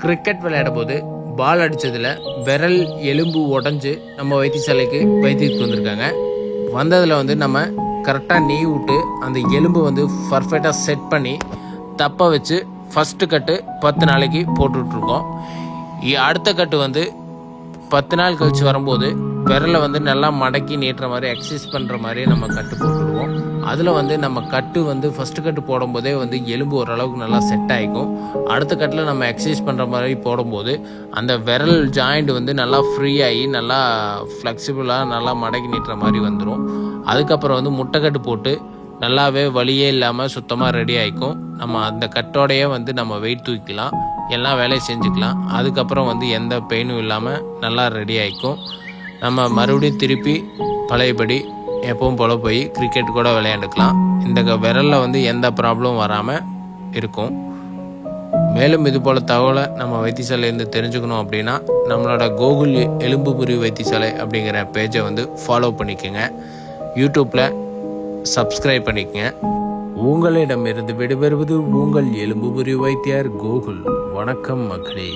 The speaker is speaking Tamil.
கிரிக்கெட் விளையாடும் போது பால் அடித்ததில் விரல் எலும்பு உடஞ்சி நம்ம வைத்தியசாலைக்கு வைத்தியத்துக்கு வந்திருக்காங்க. வந்ததில் நம்ம கரெக்டாக நீ விட்டு அந்த எலும்பு பர்ஃபெக்டாக செட் பண்ணி தப்ப வச்சு ஃபஸ்ட்டு கட்டு 10 நாளைக்கு போட்டுட்ருக்கோம். அடுத்த கட்டு 10 நாள் கழிச்சு வரும்போது விரலை நல்லா மடக்கி நீட்டுற மாதிரி எக்ஸசைஸ் பண்ணுற மாதிரி நம்ம கட்டு போட்டுடுவோம். அதில் நம்ம கட்டு ஃபஸ்ட்டு கட்டு போடும்போதே எலும்பு ஓரளவுக்கு நல்லா செட் ஆகிக்கும். அடுத்த கட்டில் நம்ம எக்ஸசைஸ் பண்ணுற மாதிரி போடும்போது அந்த விரல் ஜாயிண்ட் நல்லா ஃப்ரீ ஆகி நல்லா ஃப்ளெக்சிபிளாக நல்லா மடக்கி நீட்டுற மாதிரி வந்துடும். அதுக்கப்புறம் முட்டைக்கட்டு போட்டு நல்லாவே வலியே இல்லாமல் சுத்தமாக ரெடி ஆகிக்கும். நம்ம அந்த கட்டோடையே நம்ம வெயிட் தூக்கிக்கலாம், எல்லா வேலையும் செஞ்சுக்கலாம். அதுக்கப்புறம் எந்த பெயினும் இல்லாமல் நல்லா ரெடி ஆகிக்கும். நம்ம மறுபடியும் திருப்பி பழையபடி எப்பவும் போல் போய் கிரிக்கெட் கூட விளையாண்டுக்கலாம். இந்த விரலில் எந்த ப்ராப்ளமும் வராமல் இருக்கும். மேலும் இது போல் தகவலை நம்ம வைத்தியசாலையிலேருந்து தெரிஞ்சுக்கணும் அப்படின்னா நம்மளோட கோகுல் எலும்பு முறிவு வைத்தியசாலை அப்படிங்கிற பேஜை ஃபாலோ பண்ணிக்கோங்க. யூடியூப்பில் சப்ஸ்கிரைப் பண்ணிக்கங்க. உங்களிடமிருந்து விடைபெறுவது உங்கள் எலும்பு முறிவு வைத்தியர் கோகுல். வணக்கம் மக்களே.